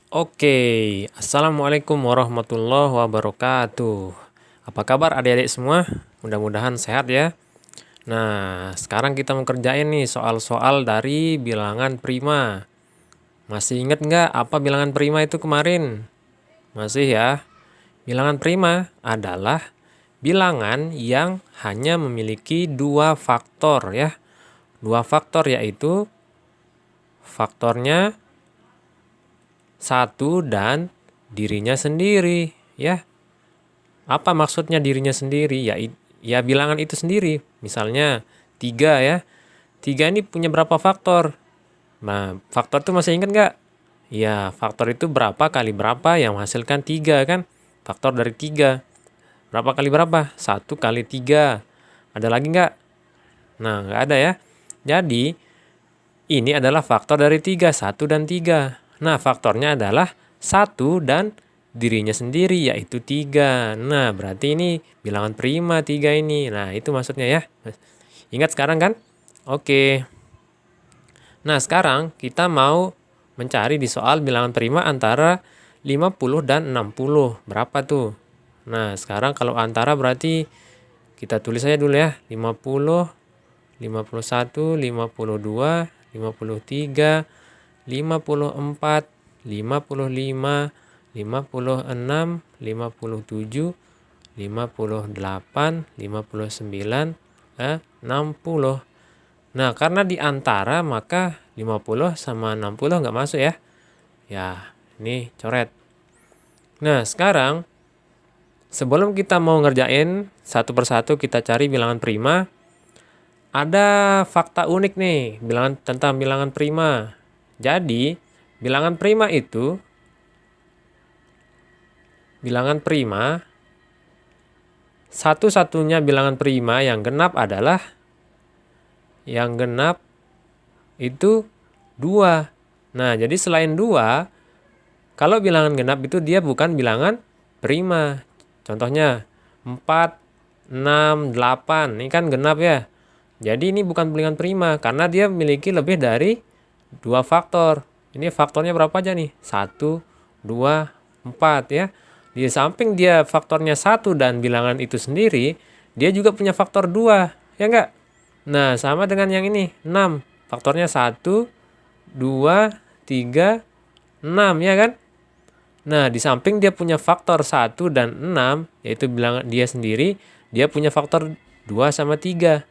Oke, Assalamualaikum warahmatullahi wabarakatuh. Apa kabar adik-adik semua? Mudah-mudahan sehat ya. Nah, sekarang kita mau kerjain nih soal-soal dari bilangan prima. Masih ingat nggak apa bilangan prima itu kemarin? Masih ya? Bilangan prima adalah bilangan yang hanya memiliki dua faktor ya. Dua faktor yaitu faktornya satu dan dirinya sendiri ya. Apa maksudnya dirinya sendiri? Ya bilangan itu sendiri. Misalnya 3 ya. 3 ini punya berapa faktor? Nah, faktor itu masih ingat nggak? Ya, faktor itu berapa kali berapa yang menghasilkan 3 kan? Faktor dari 3. Berapa kali berapa? 1 kali 3. Ada lagi nggak? Nah, nggak ada ya. Jadi, ini adalah faktor dari 3, 1 dan 3. Nah, faktornya adalah 1 dan dirinya sendiri, yaitu 3. Nah, berarti ini bilangan prima 3 ini. Nah, itu maksudnya ya. Ingat sekarang kan? Oke. Nah, sekarang kita mau mencari di soal bilangan prima antara 50 dan 60. Berapa tuh? Nah, sekarang kalau antara berarti kita tulis saja dulu ya. 50, 51, 52, 53, 54, 55, 56, 57, 58, 59, 60. Nah, karena di antara maka 50 sama 60 nggak masuk ya. Ya, ini coret. Nah, sekarang sebelum kita mau ngerjain satu persatu kita cari bilangan prima, ada fakta unik nih tentang bilangan prima. Jadi, bilangan prima itu, satu-satunya bilangan prima yang genap adalah, itu 2. Nah, jadi selain 2, kalau bilangan genap itu dia bukan bilangan prima. Contohnya 4, 6, 8, ini kan genap ya. Jadi ini bukan bilangan prima karena dia memiliki lebih dari 2 faktor. Ini faktornya berapa aja nih? 1, 2, 4 ya. Di samping dia faktornya 1 dan bilangan itu sendiri, dia juga punya faktor 2, ya enggak? Nah, sama dengan yang ini, 6. Faktornya 1, 2, 3, 6 ya kan? Nah, di samping dia punya faktor 1 dan 6, yaitu bilangan dia sendiri, dia punya faktor 2 sama 3.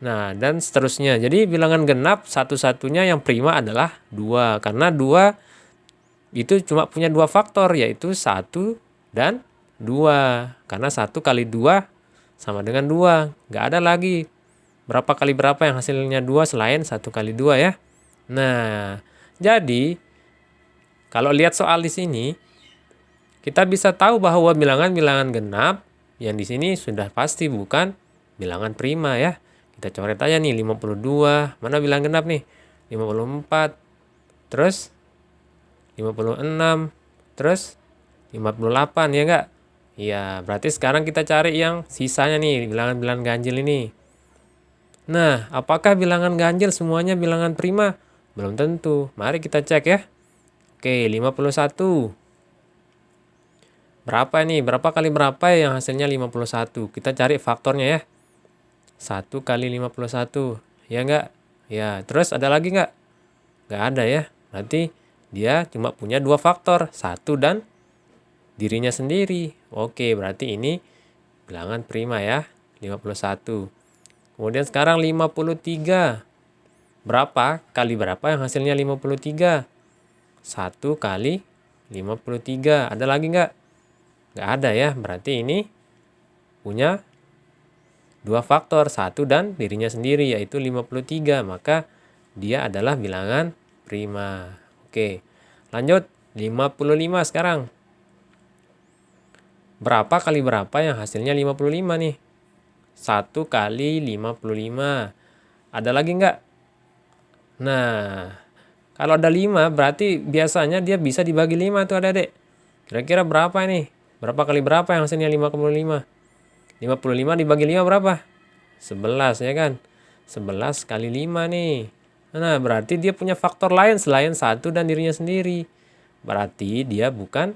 Nah, dan seterusnya. Jadi bilangan genap satu-satunya yang prima adalah 2. Karena 2 itu cuma punya 2 faktor, yaitu 1 dan 2. Karena 1 kali 2 sama dengan 2. Nggak ada lagi berapa kali berapa yang hasilnya 2 selain 1 kali 2 ya. Nah, jadi kalau lihat soal di sini, kita bisa tahu bahwa bilangan-bilangan genap yang di sini sudah pasti bukan bilangan prima ya. Kita coret aja nih 52, mana bilangan genap nih? 54, terus 56, terus 58 ya enggak? Ya, berarti sekarang kita cari yang sisanya nih, bilangan-bilangan ganjil ini. Nah, apakah bilangan ganjil semuanya bilangan prima? Belum tentu. Mari kita cek ya. Oke, 51. Berapa nih? Berapa kali berapa yang hasilnya 51? Kita cari faktornya ya. 1 kali 51. Ya enggak? Ya, terus ada lagi enggak? Enggak ada ya. Berarti dia cuma punya 2 faktor. 1 dan dirinya sendiri. Oke, berarti ini bilangan prima ya. 51. Kemudian sekarang 53. Berapa kali berapa yang hasilnya 53? 1 kali 53. Ada lagi enggak? Enggak ada ya. Berarti ini punya 2 faktor, 1 dan dirinya sendiri, yaitu 53. Maka dia adalah bilangan prima. Oke, lanjut. 55 sekarang. Berapa kali berapa yang hasilnya 55 nih? 1 kali 55. Ada lagi enggak? Nah, kalau ada 5 berarti biasanya dia bisa dibagi 5 tuh adik-adik. Kira-kira berapa ini? Berapa kali berapa yang hasilnya 55? 55 dibagi 5 berapa? 11 ya kan? 11 kali 5 nih. Nah, berarti dia punya faktor lain selain 1 dan dirinya sendiri. berarti dia bukan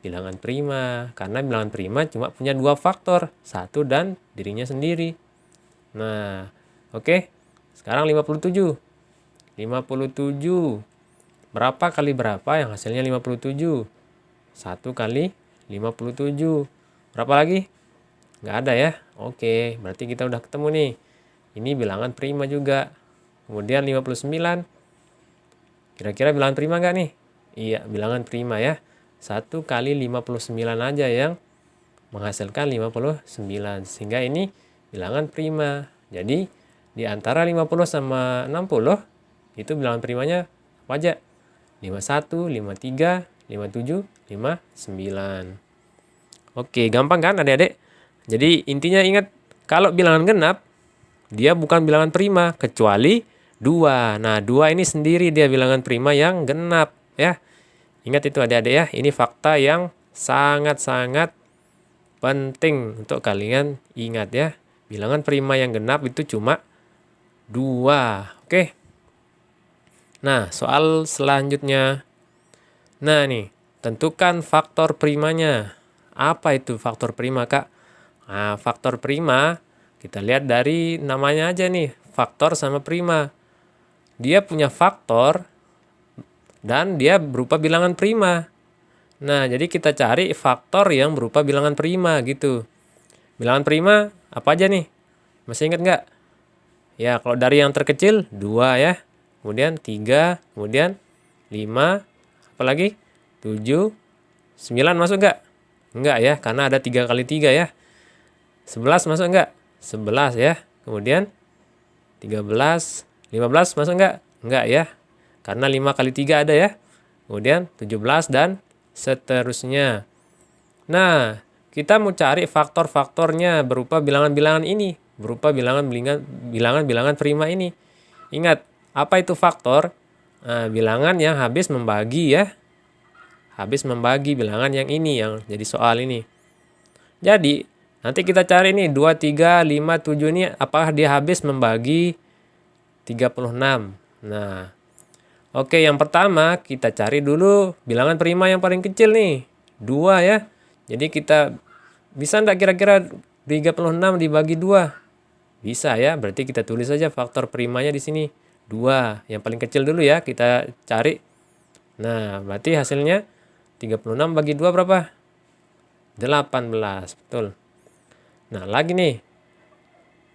bilangan prima. Karena bilangan prima cuma punya dua faktor, 1 dan dirinya sendiri. Nah, oke. Sekarang 57. 57. Berapa kali berapa yang hasilnya 57? 1 kali 57. Berapa lagi? Nggak ada ya. Oke, berarti kita udah ketemu nih. Ini bilangan prima juga. Kemudian 59. Kira-kira bilangan prima nggak nih? Iya, bilangan prima ya. 1 kali 59 aja yang menghasilkan 59. Sehingga ini bilangan prima. Jadi, di antara 50 sama 60, itu bilangan primanya apa aja? 51, 53, 57, 59. Oke, gampang kan adik-adik? Jadi intinya ingat, kalau bilangan genap, dia bukan bilangan prima, kecuali 2. Nah, 2 ini sendiri dia bilangan prima yang genap. Ya, ingat itu adik-adik ya, ini fakta yang sangat-sangat penting untuk kalian ingat ya. Bilangan prima yang genap itu cuma 2. Oke. Nah, soal selanjutnya. Nah nih, tentukan faktor primanya. Apa itu faktor prima, Kak? Nah, faktor prima, kita lihat dari namanya aja nih, faktor sama prima. Dia punya faktor dan dia berupa bilangan prima. Nah, jadi kita cari faktor yang berupa bilangan prima gitu. Bilangan prima apa aja nih? Masih ingat nggak? Ya, kalau dari yang terkecil 2 ya. Kemudian 3, kemudian 5, apalagi 7, 9 masuk nggak? Enggak ya, karena ada 3 kali 3 ya. 11 masuk nggak? 11 ya. Kemudian 13, 15 masuk nggak? Enggak ya, karena 5 kali 3 ada ya. Kemudian 17 dan seterusnya. Nah, kita mau cari faktor-faktornya berupa bilangan-bilangan ini. Berupa bilangan-bilangan prima ini. Ingat, apa itu faktor? Nah, bilangan yang habis membagi ya. Habis membagi bilangan yang ini, yang jadi soal ini. Jadi, nanti kita cari nih 2, 3, 5, 7 ini apakah dia habis membagi 36. Nah, oke, yang pertama kita cari dulu bilangan prima yang paling kecil nih. 2 ya. Jadi kita bisa enggak kira-kira 36 dibagi 2? Bisa ya, berarti kita tulis saja faktor primanya di sini. 2, yang paling kecil dulu ya, kita cari. Nah, berarti hasilnya 36 bagi 2 berapa? 18, betul. Nah, lagi nih.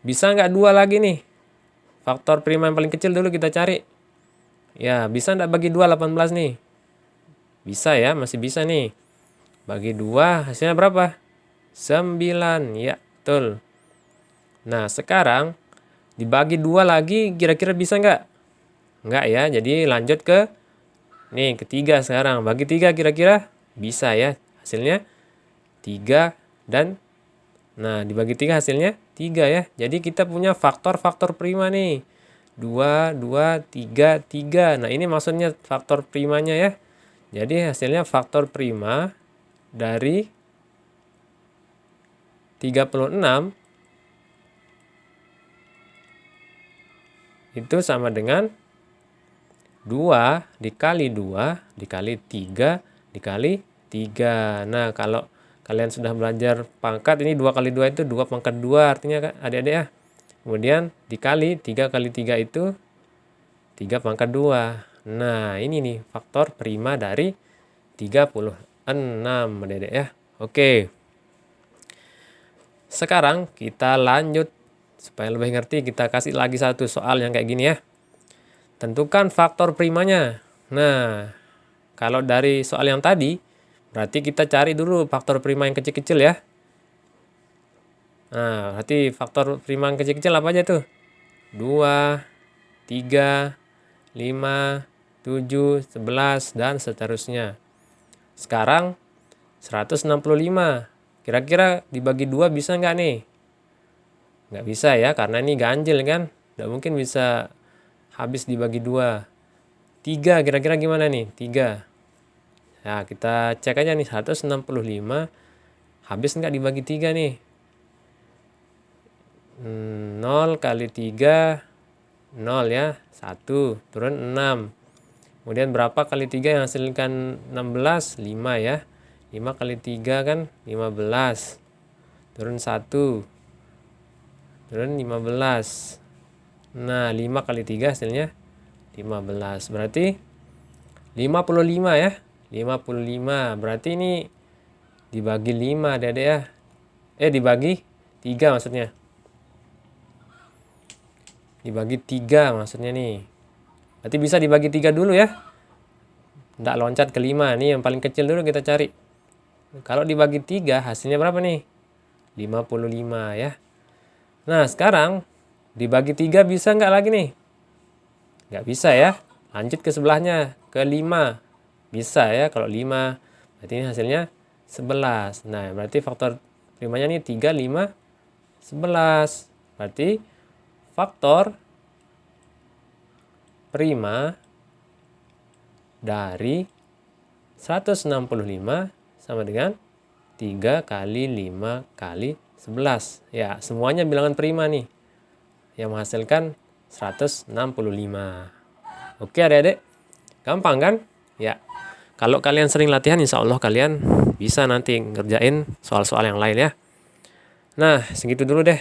Bisa nggak 2 lagi nih? Faktor prima yang paling kecil dulu kita cari. Ya, bisa nggak bagi 2 18 nih? Bisa ya, masih bisa nih. Bagi 2 hasilnya berapa? 9, ya, betul. Nah, sekarang dibagi 2 lagi kira-kira bisa nggak? Nggak ya, jadi lanjut ke nih ketiga sekarang. Bagi 3 kira-kira bisa ya. Hasilnya 3 dan nah dibagi 3 hasilnya 3 ya. Jadi kita punya faktor-faktor prima nih. 2, 2, 3, 3. Nah, ini maksudnya faktor primanya ya. Jadi hasilnya faktor prima dari 36 itu sama dengan 2 dikali 2 dikali 3 dikali 3. Nah, kalau kalian sudah belajar pangkat, ini 2 kali 2 itu 2 pangkat 2 artinya adik-adik ya. Kemudian dikali 3 kali 3 itu 3 pangkat 2. Nah, ini nih faktor prima dari 36 adik-adik ya. Oke. Sekarang kita lanjut. Supaya lebih ngerti, kita kasih lagi satu soal yang kayak gini ya. Tentukan faktor primanya. Nah, kalau dari soal yang tadi, berarti kita cari dulu faktor prima yang kecil-kecil ya. Nah, berarti faktor prima yang kecil-kecil apa aja tuh? 2, 3, 5, 7, 11, dan seterusnya. Sekarang 165. Kira-kira dibagi 2 bisa nggak nih? Nggak bisa ya, karena ini ganjil kan. Nggak mungkin bisa habis dibagi 2. 3 kira-kira gimana nih? 3. Nah, kita cek aja nih, 165 habis nggak dibagi 3 nih? 0 kali 3, 0 ya. 1, turun 6. Kemudian berapa kali 3 yang hasilkan 16? 5 ya. 5 kali 3 kan 15. Turun 1. Turun 15. Nah, 5 kali 3 hasilnya 15. Berarti 55 ya. 55. Berarti ini dibagi 5 Adik-adik ya. Dibagi 3 maksudnya. Dibagi 3 maksudnya nih. Berarti bisa dibagi 3 dulu ya. Nggak loncat ke 5. Nih yang paling kecil dulu kita cari. Kalau dibagi 3 hasilnya berapa nih? 55 ya. Nah sekarang dibagi 3 bisa nggak lagi nih? Nggak bisa ya. Lanjut ke sebelahnya. Ke 5. Bisa ya kalau 5. Berarti ini hasilnya 11. Nah berarti faktor primanya nih 3, 5, 11. Berarti faktor prima dari 165 sama dengan 3 kali 5 kali 11. Ya, semuanya bilangan prima nih. Yang menghasilkan 165. Oke adik-adik. Gampang kan? Ya. Kalau kalian sering latihan, insya Allah kalian bisa nanti ngerjain soal-soal yang lain ya. Nah, segitu dulu deh.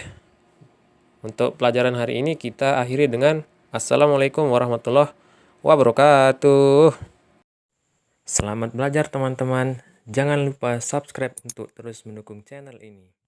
Untuk pelajaran hari ini kita akhiri dengan Assalamualaikum warahmatullahi wabarakatuh. Selamat belajar teman-teman. Jangan lupa subscribe untuk terus mendukung channel ini.